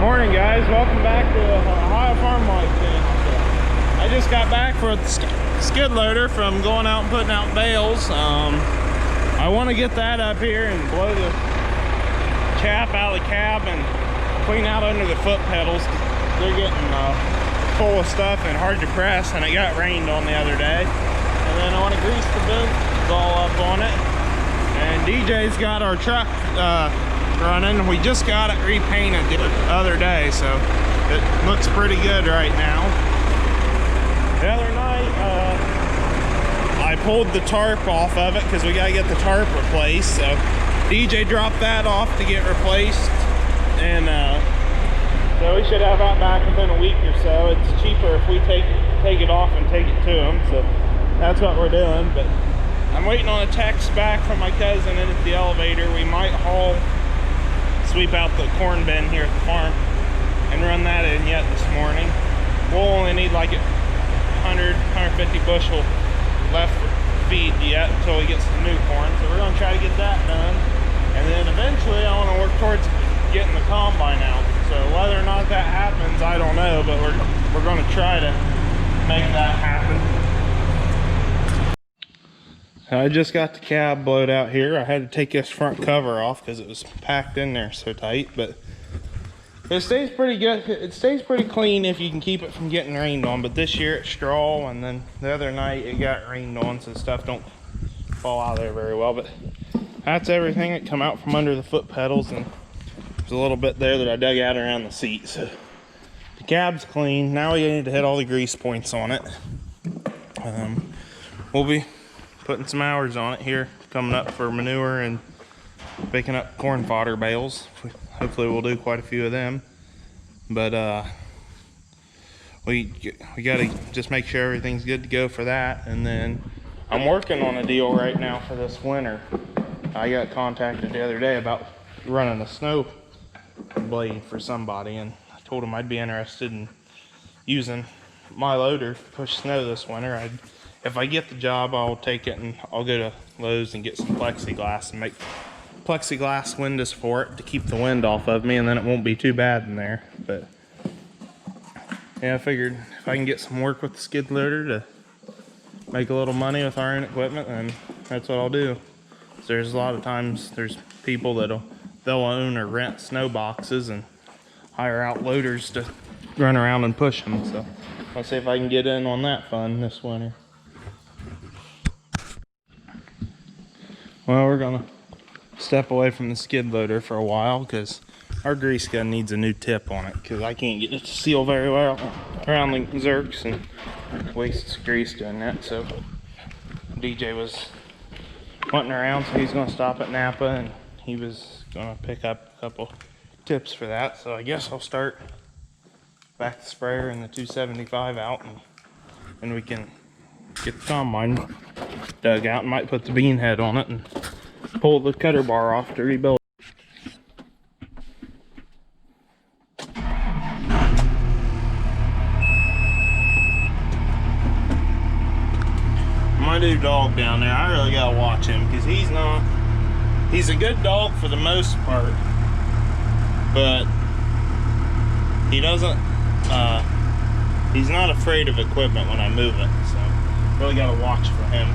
Morning, guys. Welcome back to the Ohio Farm Life channel. I just got back with the skid loader from going out and putting out bales. I want to get that up here and blow the chaff out of the cab and clean out under the foot pedals. They're getting full of stuff and hard to press, and it got rained on the other day. And then I want to grease the boots all up on it. And DJ's got our truck running. We just got it repainted the other day, so it looks pretty good right now. The other night I pulled the tarp off of it because we got to get the tarp replaced, so DJ dropped that off to get replaced, and so we should have that back within a week or so. It's cheaper if we take it off and take it to him, so that's what we're doing. But I'm waiting on a text back from my cousin in at the elevator. We might sweep out the corn bin here at the farm and run that in yet this morning. We'll only need like 150 bushel left for feed yet until we get some new corn, so we're going to try to get that done. And then eventually I want to work towards getting the combine out. So whether or not that happens, I don't know, but we're going to try to make that happen. I just got the cab blowed out here. I had to take this front cover off because it was packed in there so tight, but it stays pretty good. It stays pretty clean if you can keep it from getting rained on. But this year it's straw, and then the other night it got rained on, so stuff don't fall out of there very well. But that's everything that come out from under the foot pedals, and there's a little bit there that I dug out around the seat. So the cab's clean. Now we need to hit all the grease points on it. We'll be putting some hours on it here coming up for manure and picking up corn fodder bales. Hopefully we'll do quite a few of them, but we gotta just make sure everything's good to go for that. And then I'm working on a deal right now for this winter. I got contacted the other day about running a snow blade for somebody, and I told him I'd be interested in using my loader to push snow this winter. If I get the job, I'll take it and I'll go to Lowe's and get some plexiglass and make plexiglass windows for it to keep the wind off of me, and then it won't be too bad in there. But yeah, I figured if I can get some work with the skid loader to make a little money with our own equipment, then that's what I'll do. So there's a lot of times there's people they'll own or rent snow boxes and hire out loaders to run around and push them. So I'll see if I can get in on that fun this winter. Well, we're gonna step away from the skid loader for a while because our grease gun needs a new tip on it, because I can't get it to seal very well around the zerks and wastes grease doing that. So DJ was wanting around, so he's gonna stop at Napa and he was gonna pick up a couple tips for that. So I guess I'll start back the sprayer and the 275 out, and we can get the combine dug out and might put the bean head on it and pull the cutter bar off to rebuild it. My new dog down there, I really gotta watch him because he's a good dog for the most part, but he doesn't he's not afraid of equipment when I move it, so really gotta watch for him.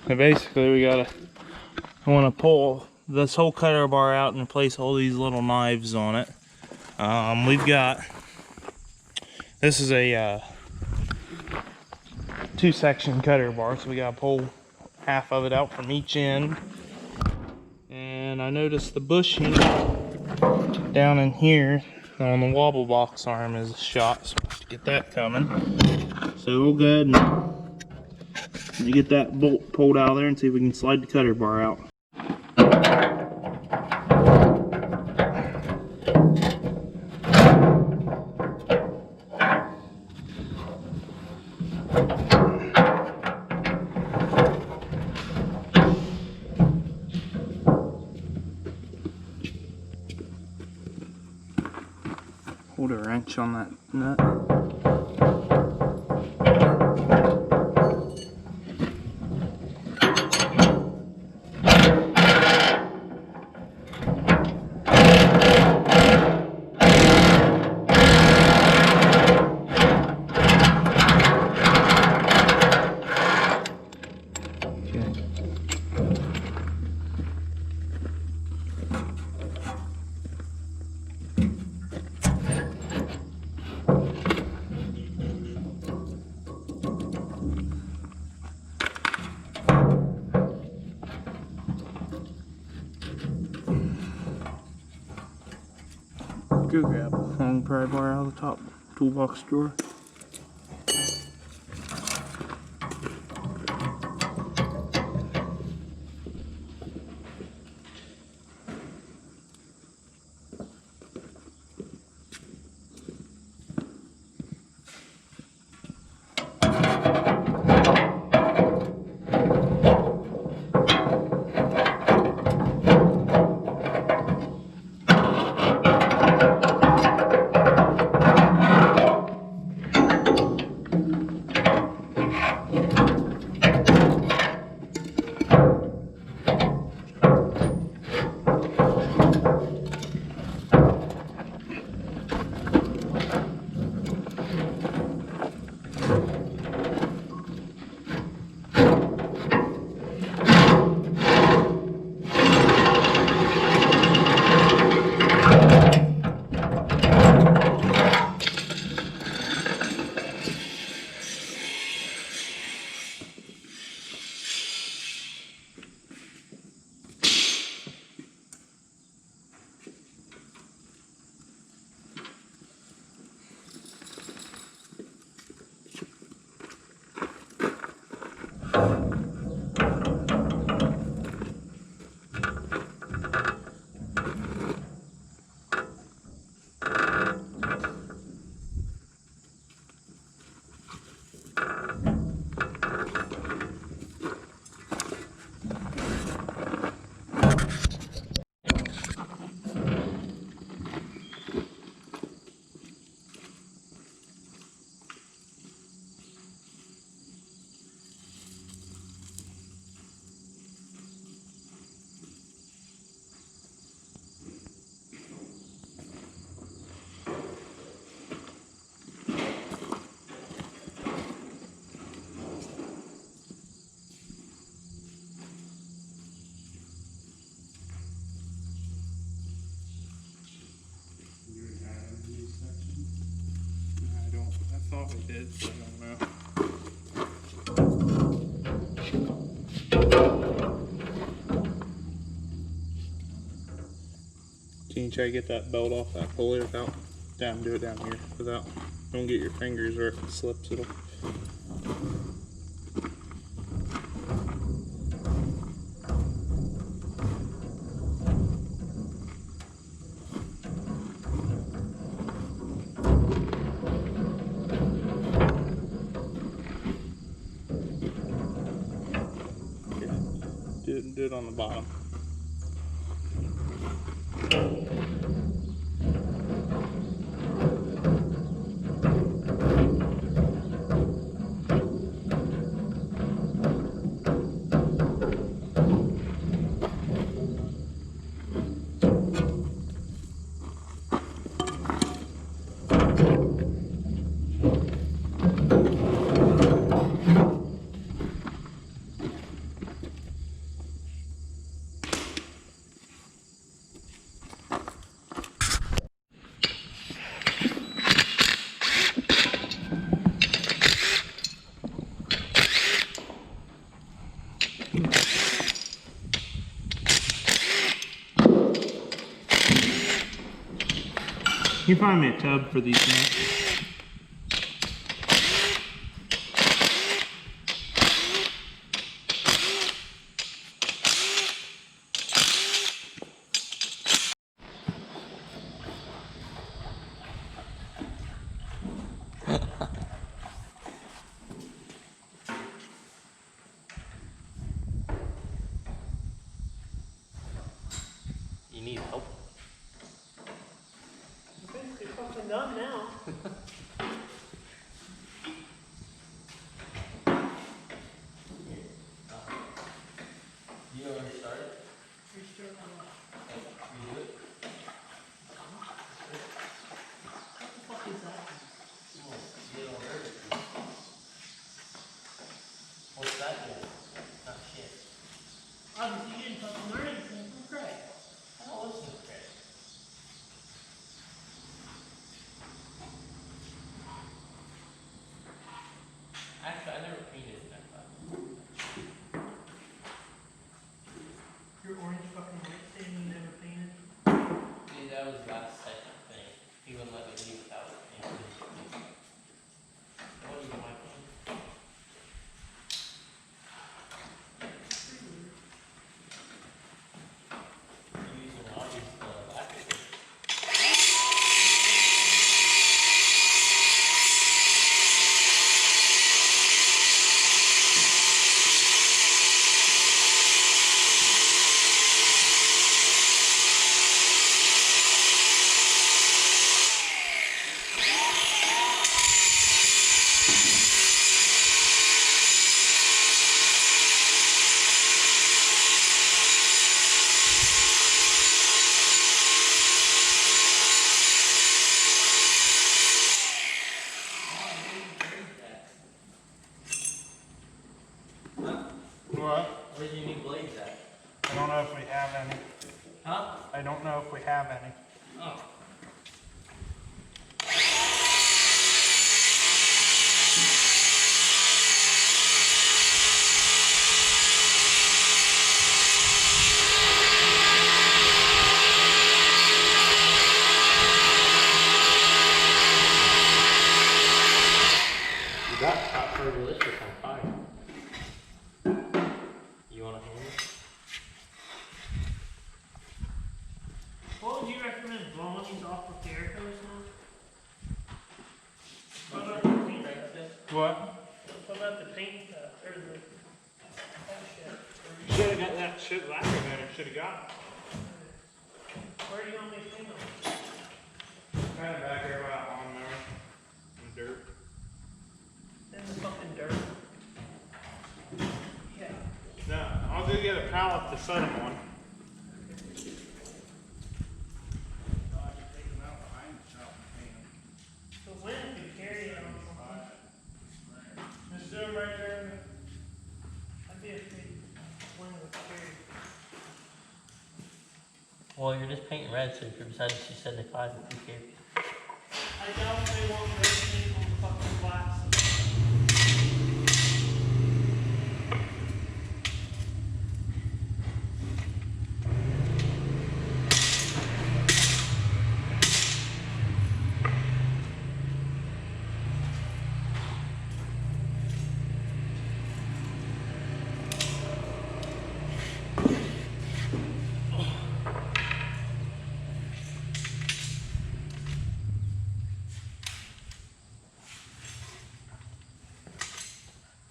And basically I want to pull this whole cutter bar out and replace all these little knives on it. We've got, this is a 2-section cutter bar, so we got to pull half of it out from each end. And I noticed the bushing down in here on the wobble box arm is shot, so I have to get that coming. So we'll go ahead and get that bolt pulled out of there and see if we can slide the cutter bar out. Hold a wrench on that nut. Go grab a long pry bar out of the top toolbox drawer. Thought we did, but I don't know. Can you try to get that belt off that pulley without, do it down here, without, don't get your fingers or if it slips it'll. Do it on the bottom. Can you find me a tub for these nuts? You need help? I'm basically fucking done now. You already started? Restart my You do it? What the fuck is that? What's that for? Not shit. Obviously, you didn't fucking learn anything from Craig. I don't listen to Craig. Actually, I never painted that time. Your orange fucking light saying you never painted. Dude, that was last second thing. He wouldn't let me leave without painting. What do you want? Using all these lacquer. What? Where do you need blades at? I don't know if we have any. Huh? I don't know if we have any. Oh. You got top fergalicious on fire. You want a hand? What would you recommend blowing these off with the air hose now? What about the paint? What? What about the paint, or the, that shit? You should have got that shit lacquer there. Should have got it. Where do you want me to paint them? Kind of back here by that lawnmower. In dirt. In the fucking dirt? Yeah. No, I'll go get a pallet to set them on. The wind could carry it on something. Just do them right there. I'd be afraid the wind would carry it. Well, you're just painting red, so if you're beside 275, who cares? I doubt they want red paint on the fucking glass.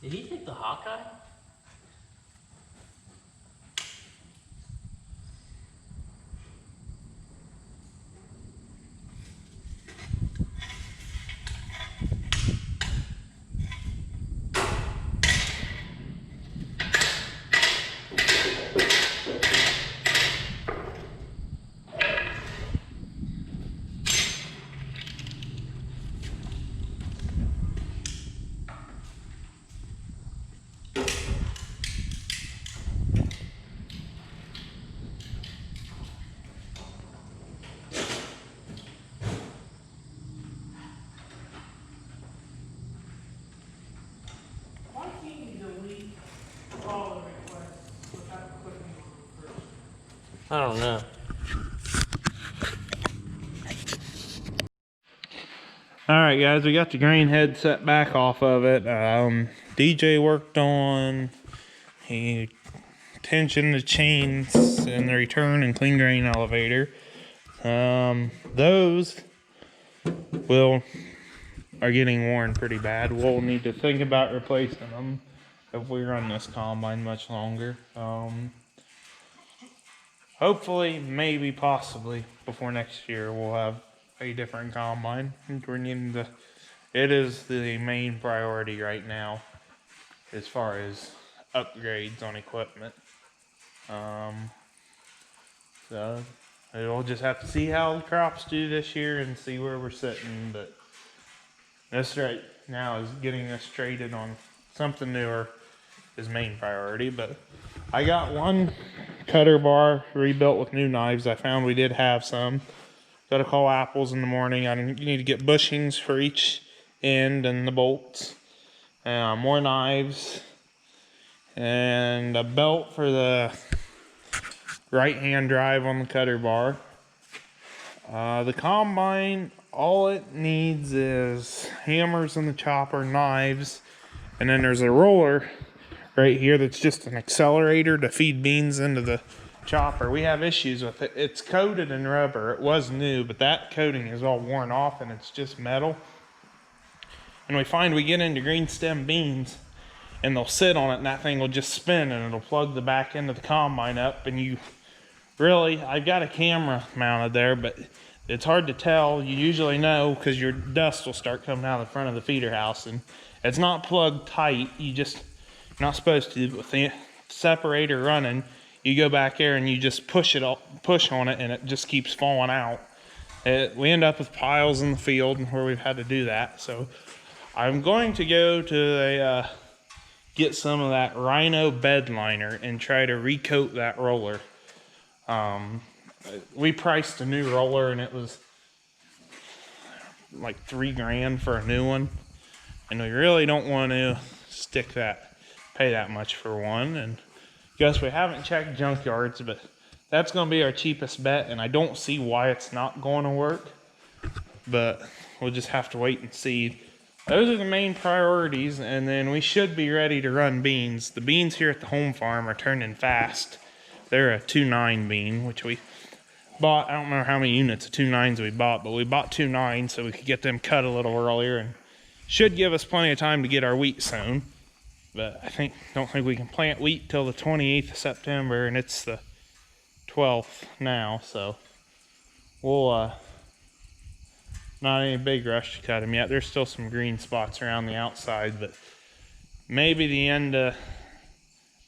Did he take the Hawkeye? Why can't you delete all the requests without clicking on them first? I don't know. All right, guys, we got the grain head set back off of it. DJ worked on, he tensioned the chains in the return and clean grain elevator. Those are getting worn pretty bad. We'll need to think about replacing them if we run this combine much longer. Hopefully, maybe, possibly, before next year, we'll have a different combine. It is the main priority right now as far as upgrades on equipment. So we'll just have to see how the crops do this year and see where we're sitting. But this right now is getting us traded on something newer is main priority. But I got one cutter bar rebuilt with new knives. I found we did have some. Got to call Apples in the morning. I need to get bushings for each end and the bolts. More knives. And a belt for the right hand drive on the cutter bar. The combine, all it needs is hammers in the chopper, knives, and then there's a roller right here that's just an accelerator to feed beans into the chopper. We have issues with it. It's coated in rubber. It was new, but that coating is all worn off and it's just metal. And we find we get into green stem beans and they'll sit on it and that thing will just spin and it'll plug the back end of the combine up. And I've got a camera mounted there, but it's hard to tell. You usually know because your dust will start coming out of the front of the feeder house, and it's not plugged tight. You're not supposed to. With the separator running, you go back there and you just push on it, and it just keeps falling out. We end up with piles in the field where we've had to do that. So I'm going to go to get some of that Rhino bed liner and try to recoat that roller. We priced a new roller and it was like $3,000 for a new one, and we really don't want to pay that much for one. And guess we haven't checked junkyards, but that's going to be our cheapest bet, and I don't see why it's not going to work, but we'll just have to wait and see. Those are the main priorities, and then we should be ready to run beans. The beans here at the home farm are turning fast. They're a 2.9 bean, which we bought. I don't remember how many units of 2.9s we bought, but we bought 2.9 so we could get them cut a little earlier, and should give us plenty of time to get our wheat sown. But don't think we can plant wheat till the 28th of September, and it's the 12th now, so we'll not any big rush to cut them yet. There's still some green spots around the outside, but maybe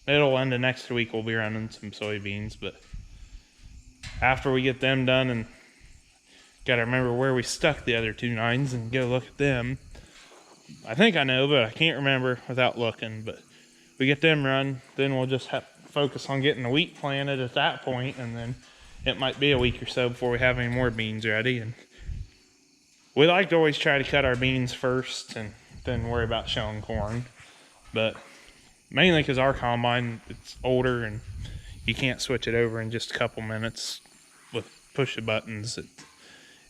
middle end of next week we'll be running some soybeans. But after we get them done, and gotta remember where we stuck the other 2.9s and go look at them. I think I know, but I can't remember without looking. But we get them run, then we'll just have to focus on getting the wheat planted at that point, and then it might be a week or so before we have any more beans ready. And we like to always try to cut our beans first and then worry about showing corn. But mainly because our combine, it's older and you can't switch it over in just a couple minutes with push of buttons.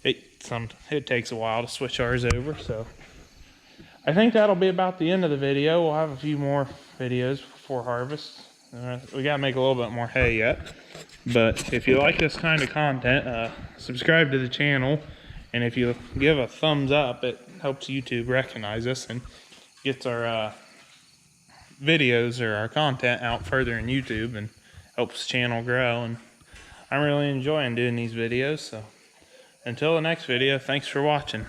It takes a while to switch ours over. So I think that'll be about the end of the video. We'll have a few more videos before harvest. We gotta make a little bit more hay yet. But if you like this kind of content, subscribe to the channel. And if you give a thumbs up, it helps YouTube recognize us and gets our videos or our content out further in YouTube and helps the channel grow. And I'm really enjoying doing these videos. So until the next video, thanks for watching.